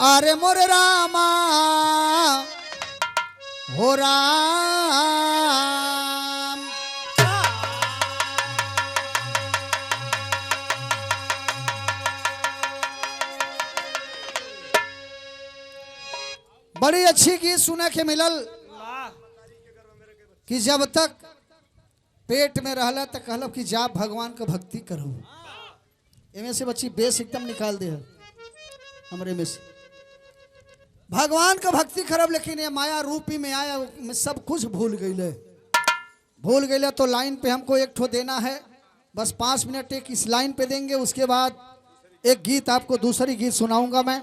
अरे मोरे रामा हो राम। बड़ी अच्छी गीत सुने के मिलल कि जब तक पेट में रहला तक कहलब कि जा भगवान का भक्ति करो। इनमें से बच्ची बेस एकदम निकाल दे हमरे में से भगवान का भक्ति करब, लेकिन ये माया रूपी में आया में सब कुछ भूल गई तो लाइन पे हमको एक ठो देना है। बस 5 मिनट एक इस लाइन पे देंगे, उसके बाद एक गीत आपको दूसरी गीत सुनाऊंगा मैं।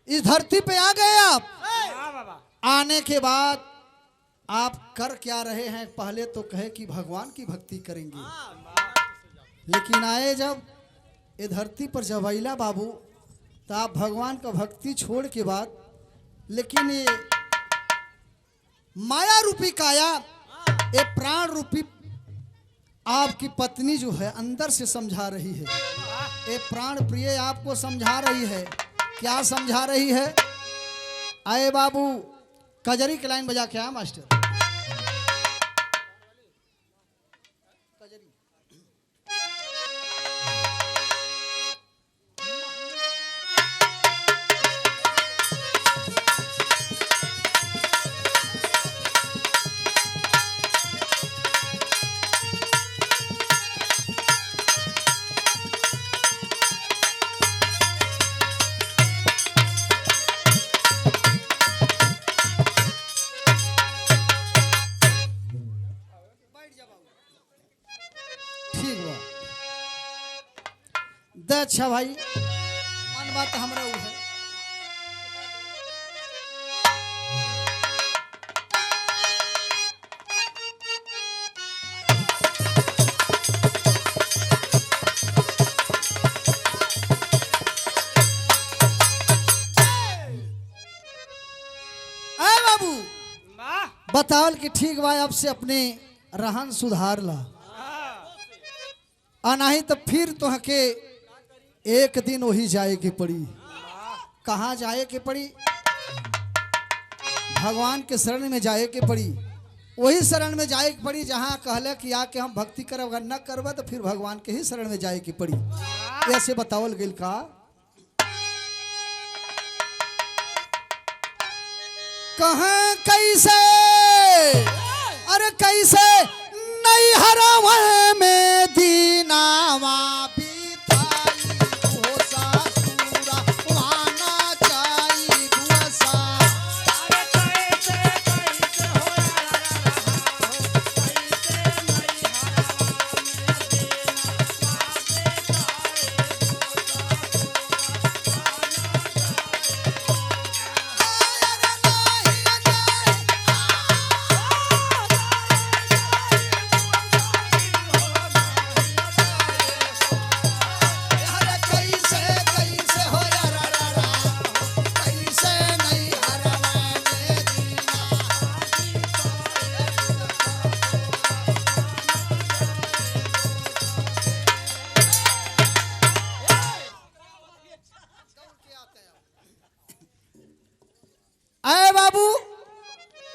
इस धरती पे आ गए आप, आने के बाद आप कर क्या रहे हैं? पहले तो कहे कि भगवान की भक्ति करेंगे, लेकिन आए जब ये धरती पर जब अइला बाबू तो आप भगवान का भक्ति छोड़ के बाद, लेकिन ये माया रूपी काया, ये प्राण रूपी आपकी पत्नी जो है अंदर से समझा रही है। ये प्राण प्रिय आपको समझा रही है। क्या समझा रही है? आए बाबू कजरी की लाइन बजा के आया मास्टर। कजरी अच्छा भाई, मन बात हमरा उ है। आए बाबू बताओ कि ठीक भाई अब से अपने रहन सुधार ला, नहीं तो फिर तो हके एक दिन वही जाए की पड़ी। कहाँ जाए के पड़ी? भगवान के शरण में जाए के पड़ी। वही शरण में जाए की पड़ी जहाँ कहले कि आके हम भक्ति करब, अगर न करब तो फिर भगवान के ही शरण में जाए की पड़ी। ऐसे बतावल गइल का? कहाँ कैसे, अरे कैसे नहीं हरावा में दीनावा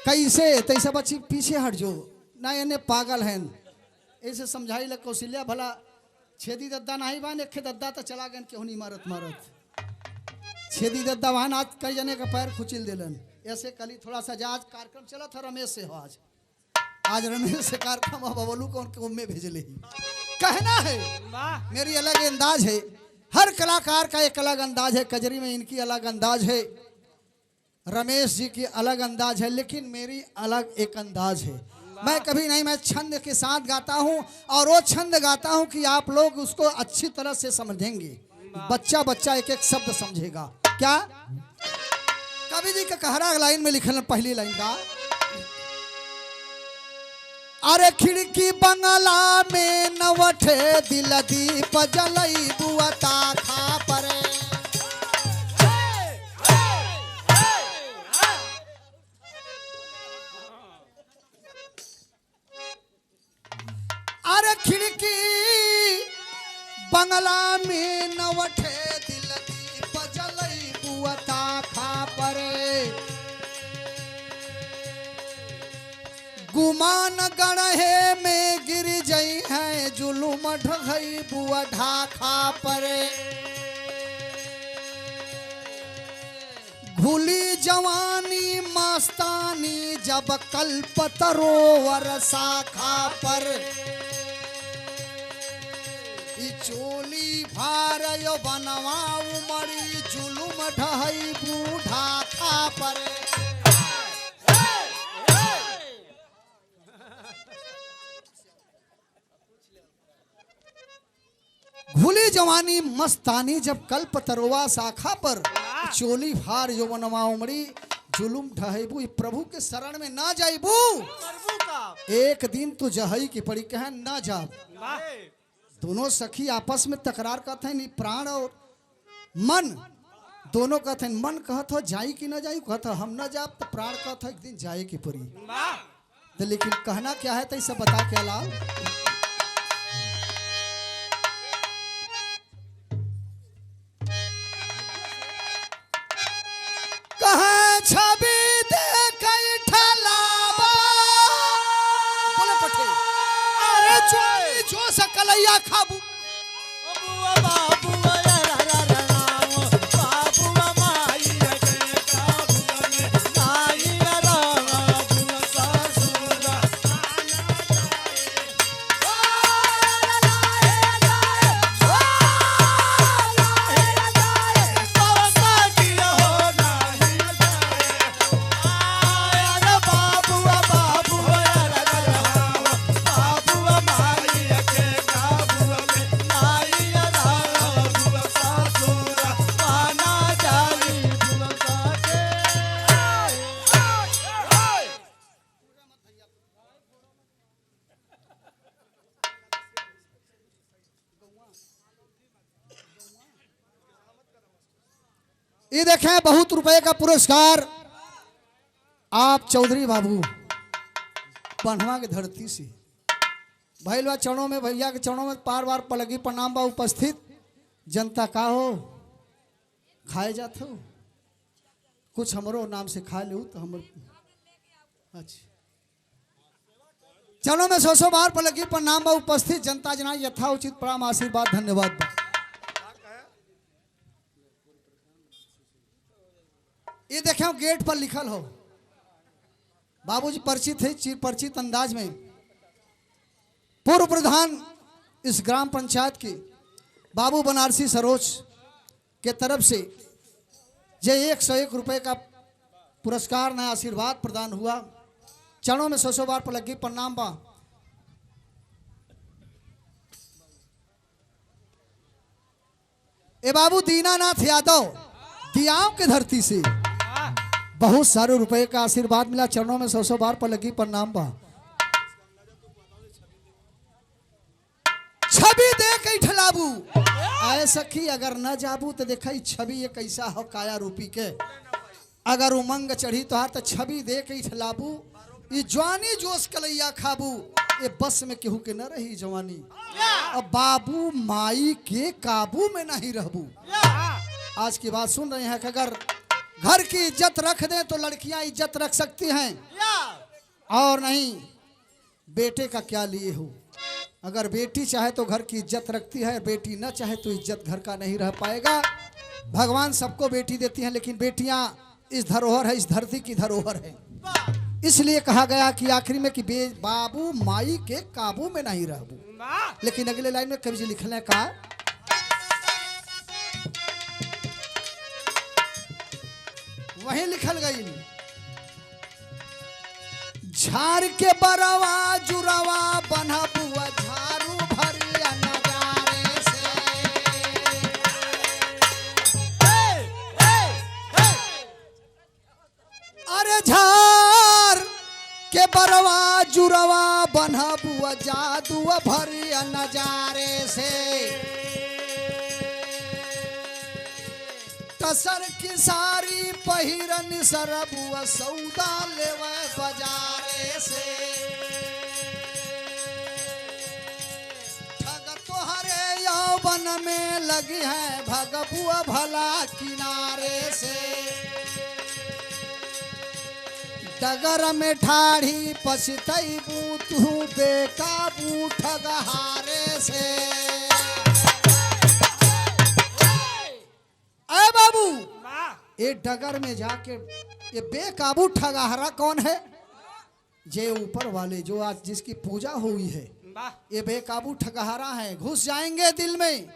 कैसे तैसे बच्ची पीछे हट जो ना, इन्हें पागल हैं ऐसे समझाई लग कौशल्या भला छेदी दद्दा नहीं बान एक दद्दा तो चला गए क्यों नहीं मारत छेदी दद्दा वहां आज कई जने का पैर खुचिल दिलन। ऐसे कल थोड़ा सा आज कार्यक्रम चला था रमेश से हो, आज रमेश से कार्यक्रम बबलू को उनके उम्मे भेजले ही। कहना है मेरी अलग अंदाज है, हर कलाकार का एक अलग अंदाज है। कजरी में इनकी अलग अंदाज है, रमेश जी की अलग अंदाज है, लेकिन मेरी अलग एक अंदाज है। मैं कभी नहीं, मैं छंद के साथ गाता हूं और वो छंद गाता हूं कि आप लोग उसको अच्छी तरह से समझेंगे। बच्चा बच्चा एक एक शब्द समझेगा। क्या कवि जी का कहरा लाइन में लिखल पहली लाइन का, अरे खिड़की बंगला में नवठे दिल दीप जलई बुआता खा परे। बंगला में नवठे दिल दीप जलई बुअता खा परे गुमान गढ़े में गिर जई है जुलुम ढगई बुआ ढाखा परे भूली जवानी मस्तानी जब कल्प तरोवर शाखा पर चोली भार यो बनवा उमड़ी जुलुम ढहई बूढ़ा खा पर भूली जवानी मस्तानी जब कल्प तरोवा शाखा पर चोली भार यो बनवा उमड़ी जुलुम ढहईबू प्रभु के शरण में ना जाइबू एक दिन तू जहई की पड़ी कहे ना जा दोनों सखी आपस में तकरार करते हैं प्राण और मन दोनों कहते हैं मन कहत हो जाई कि ना जाई कहत हम ना जाब तो प्राण कहत एक दिन जाए की पड़ी तो लेकिन कहना क्या है तो इसे बता के अलाव कहे छवि देख ठलावा बोले पठे अरे चोरी जो सकलैया खाबू ये देखें बहुत रुपए का पुरस्कार आप चौधरी बाबू पन्हवा के धरती से भैया चरणों में भैया के चरणों में पार बार पलगी प्रणाम बा उपस्थित जनता का हो खाए जात हो कुछ हमरो नाम से खा लो तो हम अच्छा चरणों में सौ बार पलगी प्रणाम बा उपस्थित जनता जना यथा उचित प्रणाम आशीर्वाद धन्यवाद बा ये देखें गेट पर लिखल हो बाबूजी परिचित है परिचित अंदाज में पूर्व प्रधान इस ग्राम पंचायत के बाबू बनारसी सरोज के तरफ से जे 101 रुपए का पुरस्कार नया आशीर्वाद प्रदान हुआ चरणों में 100 बार पर लगी प्रणाम बा ए बाबू दीनानाथ यादव दियाओं के धरती से बहुत सारे रुपए का आशीर्वाद मिला चरणों में 100 बार पर लगी प्रणाम बा छवि देख ठलाबू आए सखी अगर न जाबू तो देखा छवि ये कैसा हो काया रूपी के अगर उमंग चढ़ी तो तो छवि देख ठलाबू ये जवानी जोश कलैया खाबू ये बस में केहू के न रही जवानी अब बाबू माई के काबू में नहीं रहबू आज की बात सुन रहे हैं कि अगर घर की इज्जत रख दें तो लड़कियां इज्जत रख सकती हैं और नहीं बेटे का क्या लिए हो अगर बेटी चाहे तो घर की इज्जत रखती है बेटी न चाहे तो इज्जत घर का नहीं रह पाएगा भगवान सबको बेटी देती हैं लेकिन बेटियां इस धरोहर है इस धरती की धरोहर है इसलिए कहा गया कि आखिरी में कि बाबू माई के काबू में नहीं रहबू लेकिन अगले लाइन में कवि जी लिखने का वहीं लिखल गई झाड़ के बरवा जुरवा बना बुआ झाड़ू भरिया नजारे से अरे झाड़ के बरवा जुरवा बना बुआ जादू भरिया नजारे से कसर की सारी पहिरन सरबुआ सौदा लेवे बाजारे से ठग तोहरे यौवन में लगी है भगबुआ भला किनारे से, डगर में ठाड़ी पछतैबू तू बेकाबू ठगहारे से। अरे बाबू ये डगर में जाके ये बेकाबू ठगहारा कौन है? जे ऊपर वाले जो आज जिसकी पूजा हुई है, ये बेकाबू ठगहारा है। घुस जाएंगे दिल में,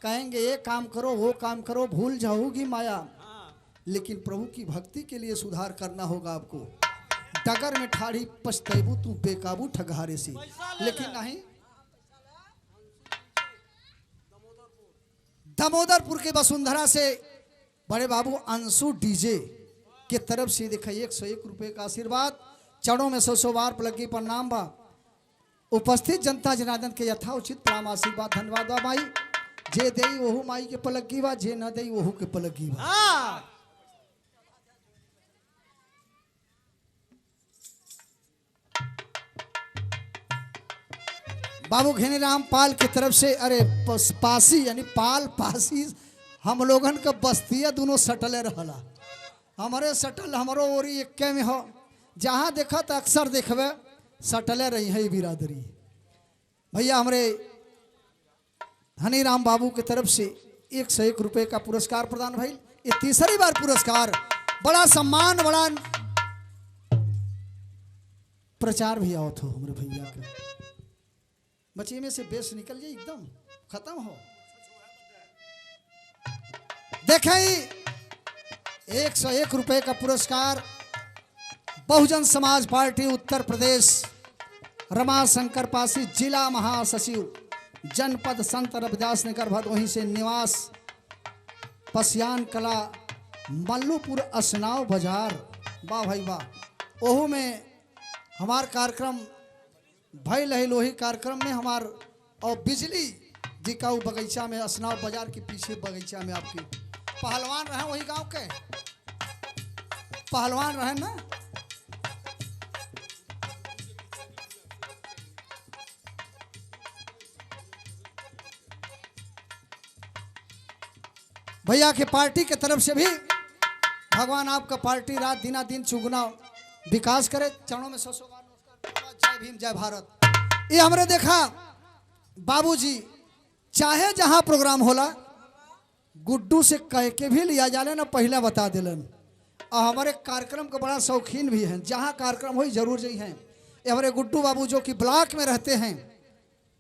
कहेंगे ये काम करो वो काम करो, भूल जाओगी माया, लेकिन प्रभु की भक्ति के लिए सुधार करना होगा आपको। डगर में ठाड़ी पछतैबू तू बेकाबू ठगहारे से, लेकिन नहीं। दामोदरपुर के वसुंधरा से बड़े बाबू अंशु डीजे के तरफ से देखा 101 रुपए का आशीर्वाद, चरणों में 100 बार पलकी प्रणाम बा। उपस्थित जनता जनार्दन के यथाउचित प्रणाम आशीर्वाद धन्यवाद बा माई। जे देई वहु माई के पलकी बा, जे न देई वहु के पलकी बा। बाबू घेनीराम पाल की तरफ से, अरे पासी यानी पाल पासी हम लोगन का बस्तिया दोनों सटले रहला। हमारे सटल हमारो ओरी एक में हो, जहाँ देखा तो अक्सर देखबे सटले रही है बिरादरी। भैया हमारे हनीराम बाबू की तरफ से 101 रुपए का पुरस्कार प्रदान भइल। ये तीसरी बार पुरस्कार, बड़ा सम्मान, बड़ा प्रचार भी आवत हो हमारे भैया का। बच्चे में से बेस निकल जाए, एकदम खत्म हो। देखें 101 रुपए का पुरस्कार बहुजन समाज पार्टी उत्तर प्रदेश, रमाशंकर पासी, जिला महासचिव, जनपद संत रविदास नगर भदोही से निवास, पसियान कला, मल्लूपुर असनाव बाजार। वाह भाई वाह। ओहू में हमार कार्यक्रम भइल है, लोही कार्यक्रम में हमार और बिजली जी का बगीचा में, असनाव बाजार के पीछे बगीचा में आपकी पहलवान रहे, वही गांव के पहलवान रहे ना। भैया के पार्टी के तरफ से भी भगवान आपका पार्टी रात दिना दिन चुगुना विकास करे। चरणों में 100 बार नमस्कार। जय भीम जय भारत। ये हमरे देखा बाबूजी चाहे जहां प्रोग्राम होला गुड्डू से कह के भी लिया जाले ना, पहले बता दिलन। और हमारे कार्यक्रम का बड़ा शौकीन भी हैं, जहां कार्यक्रम हो जरूर जी हैं। ये हमारे गुड्डू बाबू जो कि ब्लॉक में रहते हैं,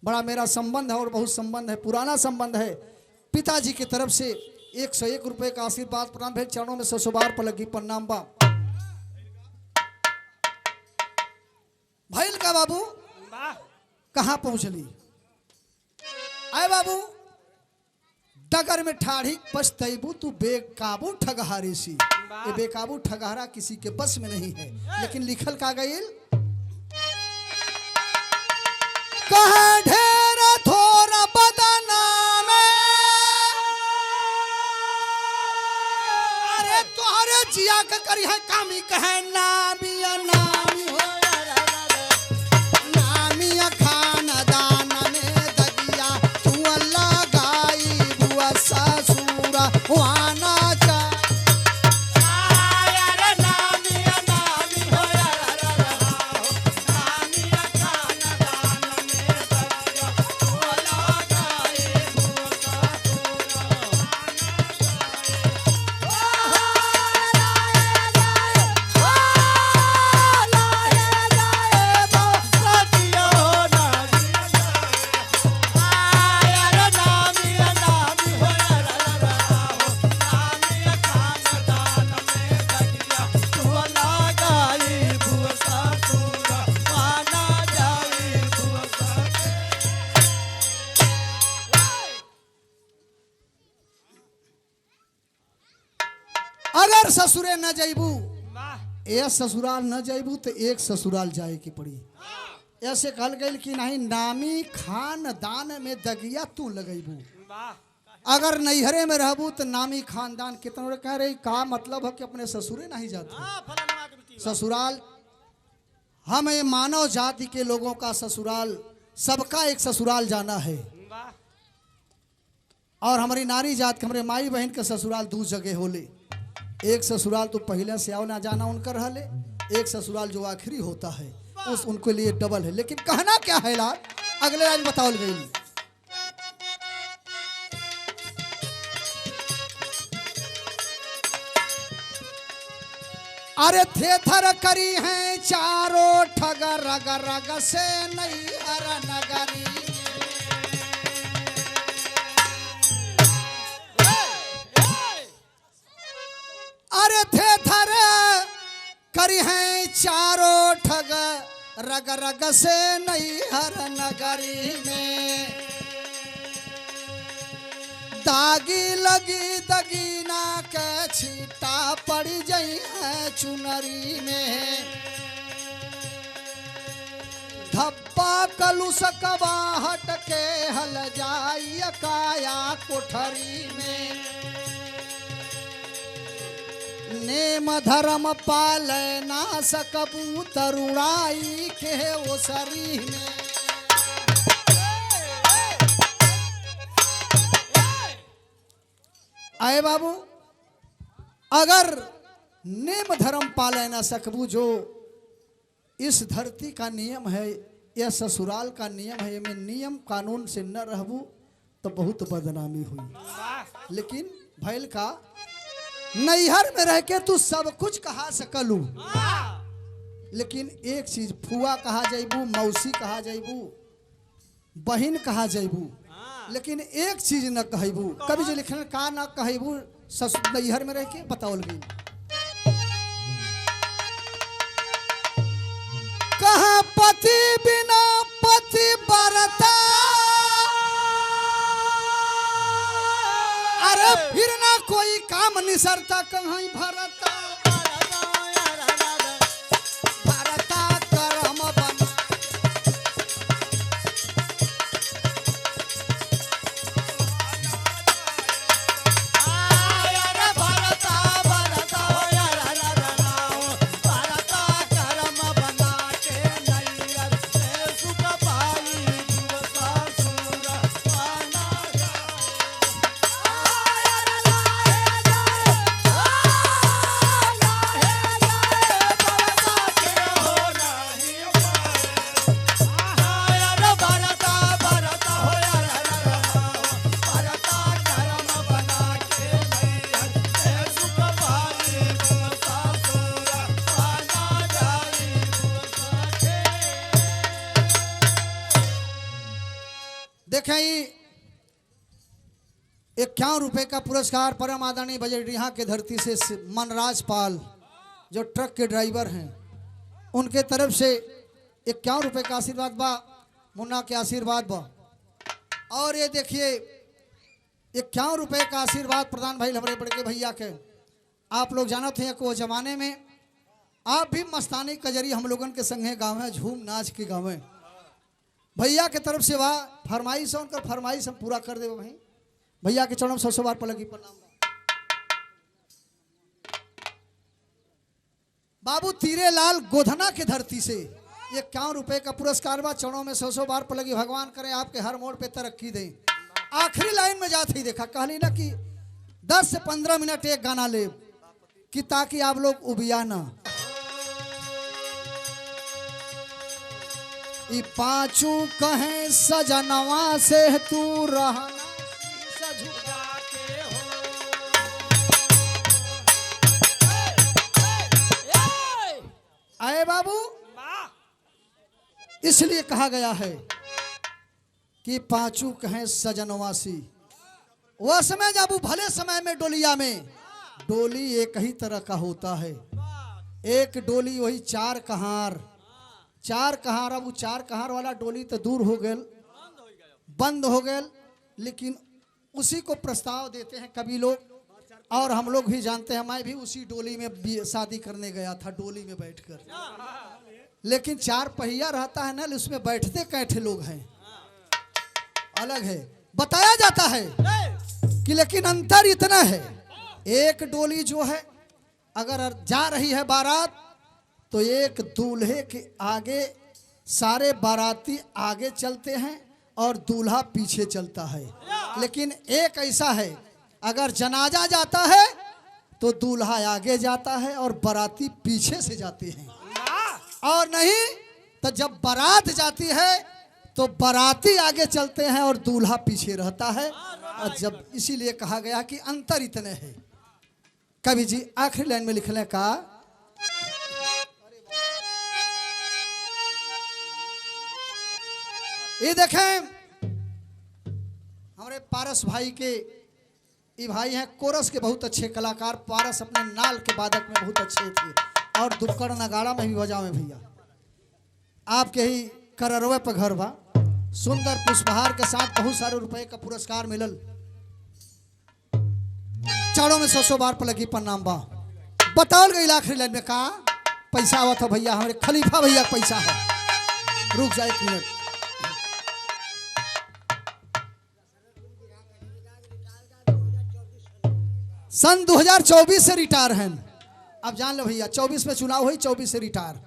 बड़ा मेरा संबंध है और बहुत संबंध है, पुराना संबंध है। पिताजी की तरफ से 101 रुपए का आशीर्वाद प्रणाम भेज। चरणों में 100 बार पलगी प्रणाम बा। भैल का बाबू कहाँ पहुंचली? आए बाबू डगर में ठाड़ी पछतैबू तू बेकाबू ठगहारी सी। ये बेकाबू ठगहारा किसी के बस में नहीं है, लेकिन लिखल का गईल कहाँ ढेर थोड़ा बदना में, अरे तुहरे जिया के करी है कामी कहे नामिया नामी हो, नामिया खानदान में दगिया तू अल्लाह गाई बुआ ससुरा वाना जा। अगर ससुरे न जाइबू, ये ससुराल न जाइबू तो एक ससुराल जाए की पड़ी। ऐसे कहल गई कि नहीं नामी खानदान में दगिया तू लगेबू। अगर नैहरे में रहबू तो नामी खानदान कितना कह रही का मतलब है कि अपने ससुरे नहीं जाते। ससुराल हम ये मानव जाति के लोगों का ससुराल, सबका एक ससुराल जाना है। और हमारी नारी जात के हमारे माई बहन के ससुराल 2 जगह होले। एक ससुराल तो पहले से आओ ना जाना उनकर हले, एक ससुराल जो आखिरी होता है उस उनके लिए डबल है। लेकिन कहना क्या है लाल, अगले लाइन बताओ गई। अरे थे थर करी हैं चारों ठग रग रग से नहीं हर नगरी। अरे थे थर करी हैं चारों ठग रग रग से नहीं हर नगरी में। दागी लगी दगीना के छीटा पड़ जाई है चुनरी में। धब्बा कलुष कबाहट के हल जाई काया कोठरी में। नेम धर्म पाले ना सकबू तरुणाई के ओसरी में। आए बाबू, अगर नेम धर्म पाले ना सकबू, जो इस धरती का नियम है, यह ससुराल का नियम है, में नियम कानून से न रहबू तो बहुत बदनामी हुई। लेकिन भैल का नैहर में रह के तू सब कुछ कहा सकलू, लेकिन एक चीज फुआ कहा जाइबू, मौसी कहा जाइबू, बहन कहा जाइबू, लेकिन एक चीज न कहबू। कभी जो लिखने का न कहबू ससुर नैहर में रह के बताओल गई। कहा पति बिना पति बरता, अरे फिर ना कोई काम निसरता कहीं भरता। देखें 51 रुपए का पुरस्कार परम आदरणीय बजरिया के धरती से मनराज पाल जो ट्रक के ड्राइवर हैं, उनके तरफ से 51 रुपए का आशीर्वाद बा, मुन्ना के आशीर्वाद बा। और ये देखिए 51 रुपए का आशीर्वाद प्रदान भाई हमारे बड़के भैया के। आप लोग जानते हैं कि वो जमाने में आप भी मस्तानी कजरी हम लोगन के संगे गाँव झूम नाच के गाँव भैया के तरफ से वाह फरमाइश है, उनका फरमाइश हम पूरा कर देवे भाई। भैया के चरणों में 100 बार पलगी प्रणाम। बाबू तीरे लाल गोधना के धरती से 51 रुपए का पुरस्कार बा, चरणों में 100 बार पलगी। भगवान करे आपके हर मोड़ पे तरक्की दें। आखिरी लाइन में जाते ही देखा कहली ना कि 10 से 15 मिनट एक गाना ले कि ताकि आप लोग उबिया ना। ई पांचू कहें सजनवा से तू रहना झुका के हो। आए बाबू, इसलिए कहा गया है कि पांचू कहें सजनवासी। वह समय जब वो भले समय में डोलिया में डोली एक ही तरह का होता है। एक डोली वही 4 कहार, 4 कहार। अब वो 4 कहार वाला डोली तो दूर हो गए, बंद हो गए, लेकिन उसी को प्रस्ताव देते हैं कभी लोग। और हम लोग भी जानते हैं, मैं भी उसी डोली में शादी करने गया था, डोली में बैठकर। लेकिन 4 पहिया रहता है ना, उसमें बैठते कैठे लोग हैं, अलग है। बताया जाता है कि लेकिन अंतर इतना है, एक डोली जो है अगर जा रही है बारात तो एक दूल्हे के आगे सारे बाराती आगे चलते हैं और दूल्हा पीछे चलता है। लेकिन एक ऐसा है, अगर जनाजा जाता है तो दूल्हा आगे जाता है और बाराती पीछे से जाते हैं, और नहीं तो जब बारात जाती है तो बाराती आगे चलते हैं और दूल्हा पीछे रहता है। और जब इसीलिए कहा गया कि अंतर इतने हैं। कवि जी आखिरी लाइन में लिख लें का, ये देखें हमारे पारस भाई के, ये भाई हैं कोरस के बहुत अच्छे कलाकार। पारस अपने नाल के वादक में बहुत अच्छे थे और दुक्कड़ नगाड़ा में भी बजावे भैया। आपके ही कररवे पर घर बा, सुंदर पुष्पहार के साथ बहुत सारे रुपए का पुरस्कार मिलल। चारों में 100 बार पर लगी प्रणाम बा। बताओ गई आखिरी लाइन में कहा पैसा आवत हो भैया, हमारे खलीफा भैया पैसा है। रुक जाए 1 मिनट। सन 2024 से रिटायर हैं। अब जान लो भैया, 24 में चुनाव हुई, 24 से रिटायर।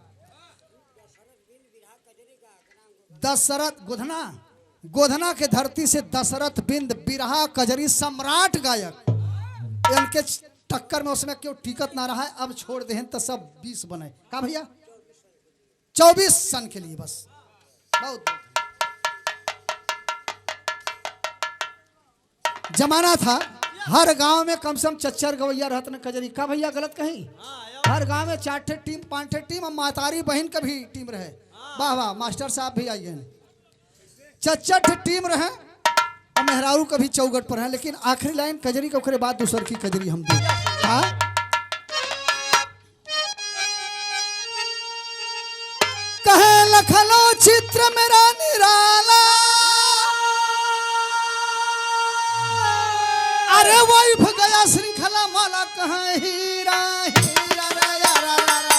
दशरथ गोधना के धरती से दशरथ बिंद बिरहा कजरी सम्राट गायक, इनके टक्कर में उसमें क्यों टिकट ना रहा है। अब छोड़ दे तो सब 20 बने का भैया, 24 सन के लिए बस। बहुत जमाना था हर गांव में कम से कम 4 गवैया रहते न कजरी का भैया, गलत कहीं। हर गांव में 4 टीम 5 टीम और मातारी बहन का भी टीम रहे। वाह वाह, मास्टर साहब भी आइए। 4 टीम रहे और मेहरारू का भी चौगट पर है। लेकिन आखिरी लाइन कजरी के ओकरे बाद दूसर की कजरी हम दी। कहे लखलो चित्र मेरा निराला, अरे वही गया श्रृंखला माला कहाँ हीरा हीरा रा रा रा रा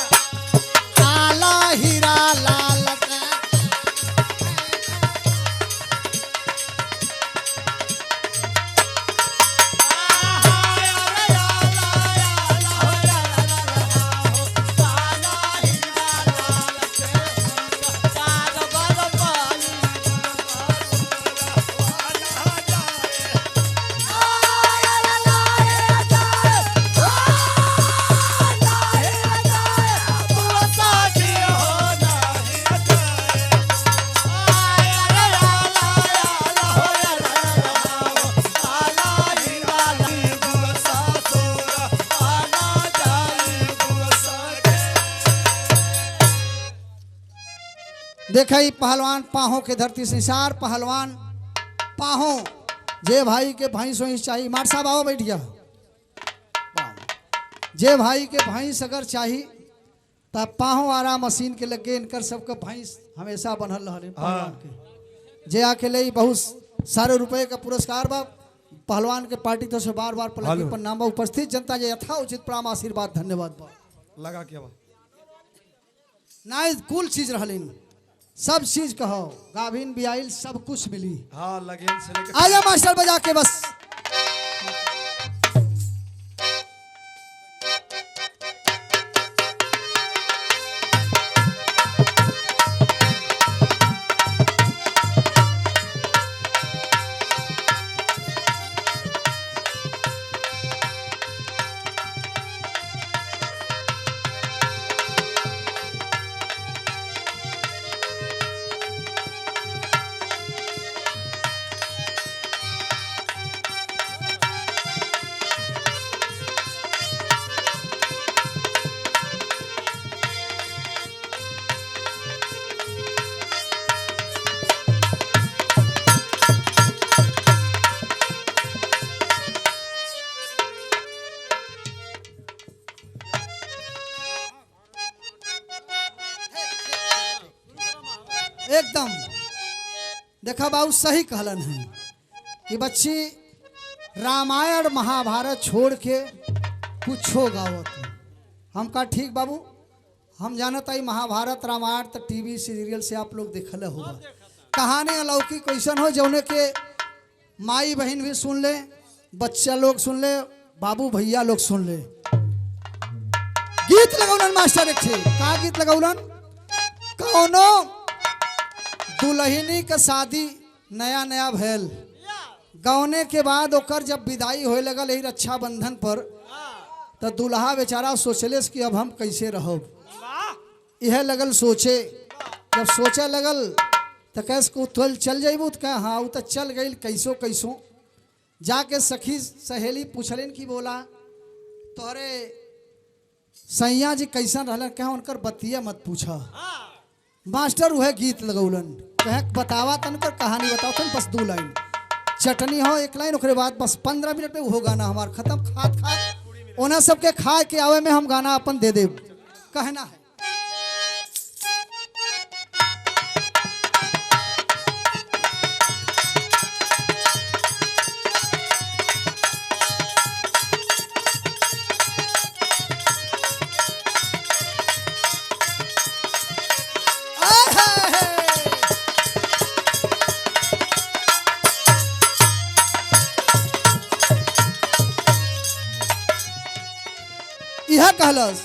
काला हीरा लाल देखा ही पहलवान पाहों के धरती से सार पहलवान पाहों जे भाई के भैंस वहीं चाहिए। मार साहब आओ बैठ गया। जे भाई के भैंस अगर चाहिए तब पाहों आरा मशीन के लगे, इनकर सबका भैंस हमेशा बनल रहे पहलवान के। जे आके ले बहुत सारे रुपए का पुरस्कार बा पहलवान के पार्टी तो से बार बार पलटी पर नाम उपस्थित जनता जे यथा उचित प्राम आशीर्वाद धन्यवाद बा लगा क्या बा ना कुल चीज रहलिन, सब चीज कहो गाभिन बियाइल सब कुछ मिली। हाँ लगेन से लेके आजा मास्टर बजा के बस। एकदम देखा बाबू सही कहलन है कि बच्ची रामायण महाभारत छोड़ के कुछ हो गावत। हम कहा ठीक बाबू, हम जानता ही महाभारत रामायण तो टीवी सीरियल से आप लोग देखले होगा। कहानी अलौकिक कैसन हो जौने के माई बहन भी सुन ले, बच्चा लोग सुन ले, बाबू भैया लोग सुन ले। गीत लगौलन मास्टर एक का गीत लगौलन, कौनो दुल्हनी का शादी नया नया भैल गौने के बाद ओकर जब विदाई होए लगल यही रक्षाबंधन पर तो दूल्हा बेचारा सोचले कि अब हम कैसे रहब। यह लगल सोचे, जब सोचे लगल तो कैस को तुल चल जाइबू तो कह हाँ वो तो चल गई कैसो कैसो। जाके सखी सहेली पूछलिन कि बोला तोहरे सैया जी कैसन रहलन, कह उनकर बतिया मत पूछा। मास्टर वह गीत लगौलन, कह बतावा तनकर कहानी बताओ तन बस 2 लाइन, चटनी हो 1 लाइन, ओकरे बाद बस 15 मिनट में वो गाना हमार खत्म। खात खात उन्हें सबके खाए के आवे में हम गाना अपन दे देब, कहना है। यह कहलस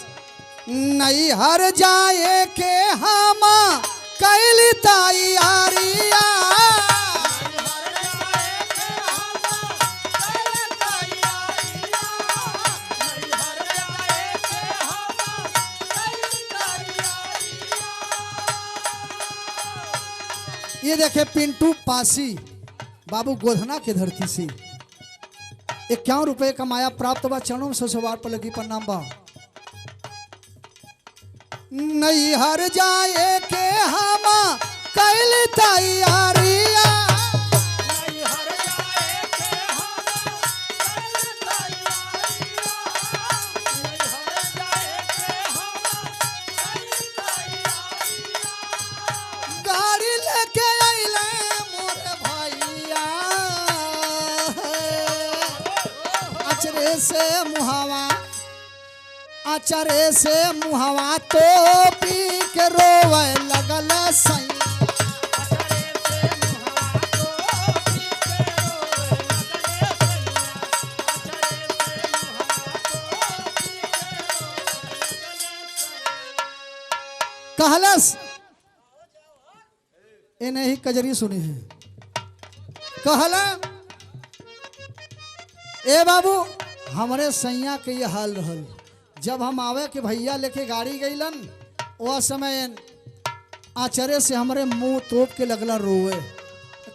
नहीं हर जाए के हम कैली तैयारिया, ये देखे पिंटू पासी बाबू गोधना के धरती से 51 रुपए कमाया प्राप्त बा, चरणों में 100 बार पर लगी प्रणाम बा। नहीं हर जाए के हम कैल तैयारिया, गाड़ी लेके अइले मोरे भैया, अचरे से मुहावा, अचरे से मुहावा तो पी के रोवे लगल सैया। कहलस ए नहीं कजरी सुनी है, कहला ए बाबू हमरे सैया के ये हाल रहल, जब हम आवे के भैया लेके गाड़ी गईलन वह समय आचरे से हमरे मुंह तोप के लगला रोवे,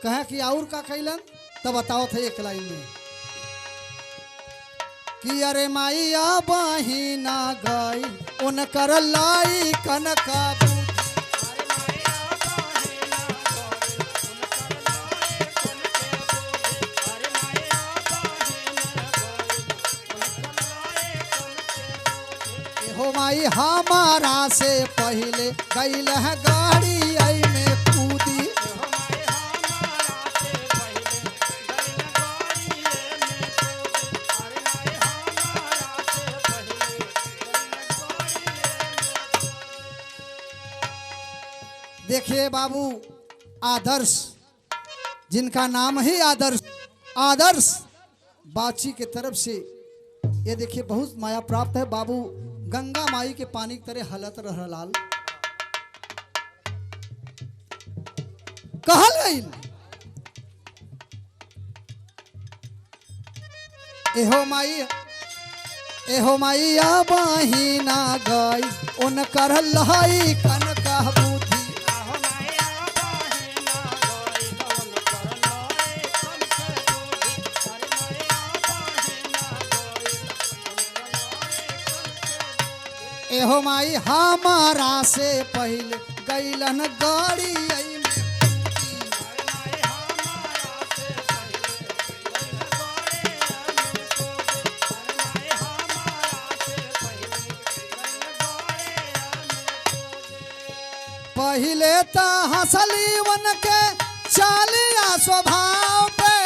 कहे कि और का कैलन तब बताओ थे 1 लाइन में कि अरे माइया बहिना गई उनकर लाई कनका हो माई हमारा से पहले गईल है गाड़ी आई में कूदी, देखिए बाबू आदर्श, जिनका नाम ही आदर्श, आदर्श बाची के तरफ से ये देखिए बहुत माया प्राप्त है। बाबू गंगा माई के पानी की तरह हलत रह लाल कहल गई, एहो माइया बहिना गई उनकर लहाई कनका बुद्धि, एहो माई हमारा से पहले गईलन गाड़ी आई में पहले तो हंसली वन के चालिया स्वभाव पे,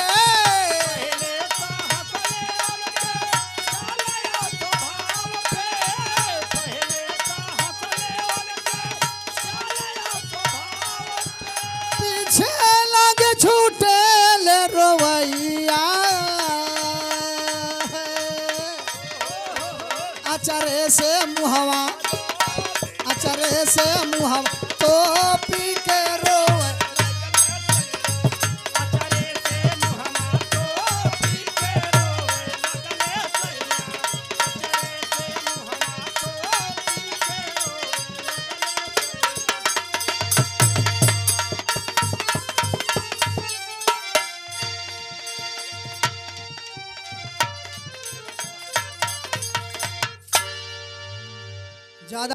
छूटे ले रोवैया, अचरे से मुहवा, अचरे से मुहवा तो पी